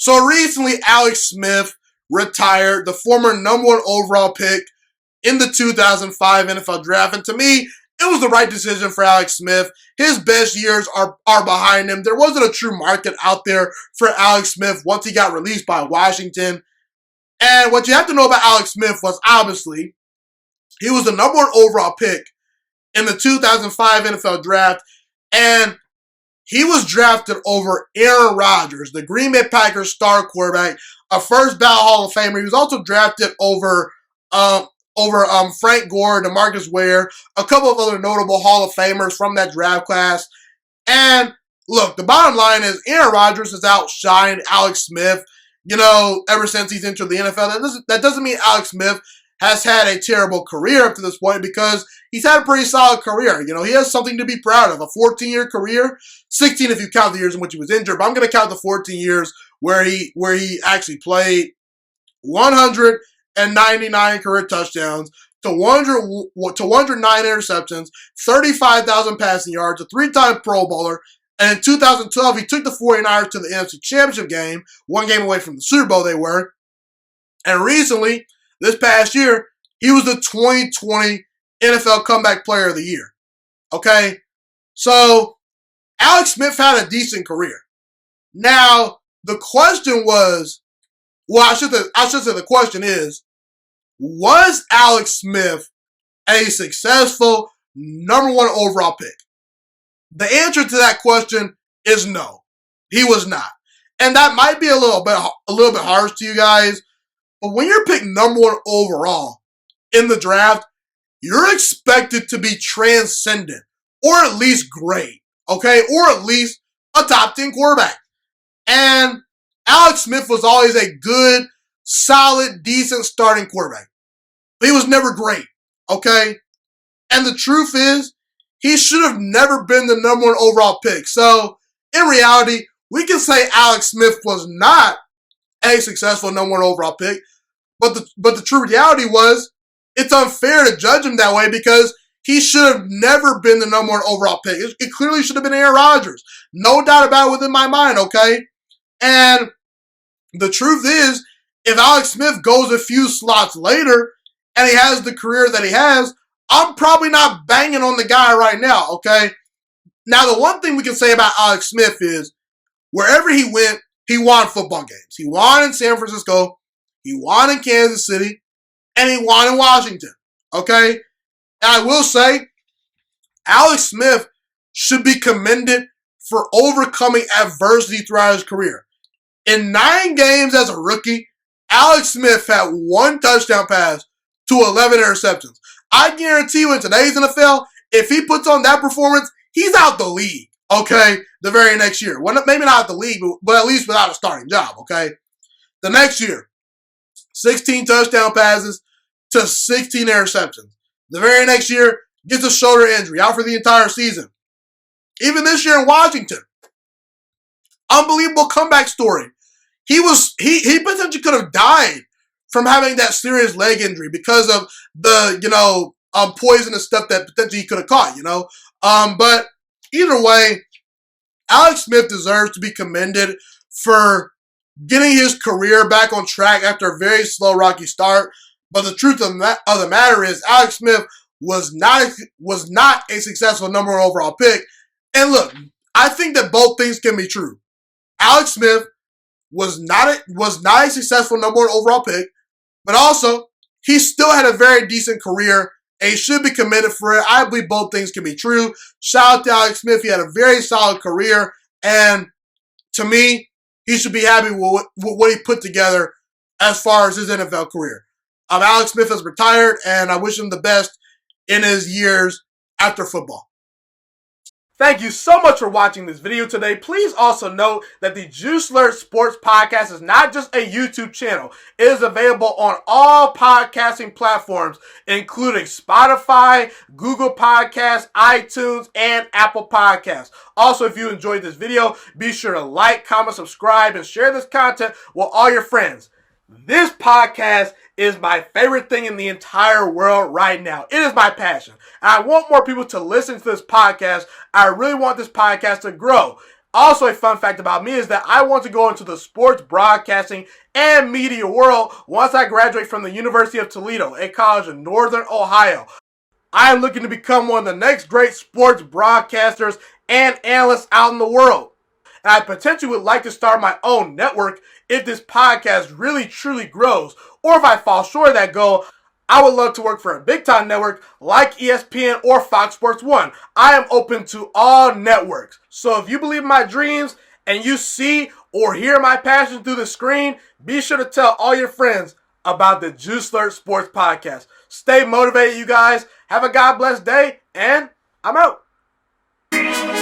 So recently, Alex Smith retired, the former number 1 overall pick in the 2005 NFL Draft. And to me, it was the right decision for Alex Smith. His best years are behind him. There wasn't a true market out there for Alex Smith once he got released by Washington. And what you have to know about Alex Smith was, obviously, he was the number 1 overall pick in the 2005 NFL Draft. And he was drafted over Aaron Rodgers, the Green Bay Packers star quarterback, a first ballot Hall of Famer. He was also drafted over Frank Gore, DeMarcus Ware, a couple of other notable Hall of Famers from that draft class. And look, the bottom line is Aaron Rodgers has outshined Alex Smith, ever since he's entered the NFL. That doesn't mean Alex Smith has had a terrible career up to this point, because he's had a pretty solid career. He has something to be proud of. A 14-year career, 16 if you count the years in which he was injured, but I'm going to count the 14 years where he actually played. 199 career touchdowns to 109 interceptions, 35,000 passing yards, a 3-time Pro Bowler, and in 2012 he took the 49ers to the NFC Championship game, one game away from the Super Bowl they were. And recently, this past year, he was the 2020 NFL Comeback Player of the Year. Okay? So, Alex Smith had a decent career. Now, the question was, I should say the question is, was Alex Smith a successful number 1 overall pick? The answer to that question is no. He was not. And that might be a little bit harsh to you guys, but when you're picked number 1 overall in the draft, you're expected to be transcendent, or at least great, okay? Or at least a top 10 quarterback. And Alex Smith was always a good, solid, decent starting quarterback. But he was never great, okay? And the truth is, he should have never been the number 1 overall pick. So, in reality, we can say Alex Smith was not a successful number 1 overall pick. But the true reality was, it's unfair to judge him that way, because he should have never been the number 1 overall pick. It clearly should have been Aaron Rodgers. No doubt about it within my mind, okay? And the truth is, if Alex Smith goes a few slots later and he has the career that he has, I'm probably not banging on the guy right now, okay? Now, the one thing we can say about Alex Smith is, wherever he went, he won football games. He won in San Francisco, he won in Kansas City, and he won in Washington, okay? And I will say, Alex Smith should be commended for overcoming adversity throughout his career. In 9 games as a rookie, Alex Smith had 1 touchdown pass to 11 interceptions. I guarantee you, in today's NFL, if he puts on that performance, he's out the league, okay, the very next year. Well, maybe not out the league, but at least without a starting job, okay? The next year, 16 touchdown passes to 16 interceptions. The very next year, gets a shoulder injury, out for the entire season. Even this year in Washington, unbelievable comeback story. He potentially could have died from having that serious leg injury because of the, poisonous stuff that potentially he could have caught, But either way, Alex Smith deserves to be commended for getting his career back on track after a very slow, rocky start. But the truth of the matter is, Alex Smith was not a successful number 1 overall pick. And look, I think that both things can be true. Alex Smith was not a successful number 1 overall pick, but also he still had a very decent career, and he should be commended for it. I believe both things can be true. Shout out to Alex Smith. He had a very solid career, and to me, he should be happy with what he put together as far as his NFL career. Alex Smith has retired, and I wish him the best in his years after football. Thank you so much for watching this video today. Please also note that the Juice Alert Sports Podcast is not just a YouTube channel. It is available on all podcasting platforms, including Spotify, Google Podcasts, iTunes, and Apple Podcasts. Also, if you enjoyed this video, be sure to like, comment, subscribe, and share this content with all your friends. This podcast is my favorite thing in the entire world right now. It is my passion. And I want more people to listen to this podcast. I really want this podcast to grow. Also, a fun fact about me is that I want to go into the sports broadcasting and media world once I graduate from the University of Toledo, a college in Northern Ohio. I am looking to become one of the next great sports broadcasters and analysts out in the world. And I potentially would like to start my own network if this podcast really truly grows. Or if I fall short of that goal, I would love to work for a big time network like ESPN or Fox Sports 1. I am open to all networks. So if you believe in my dreams and you see or hear my passion through the screen, be sure to tell all your friends about the Juice Alert Sports Podcast. Stay motivated, you guys. Have a God bless day, and I'm out.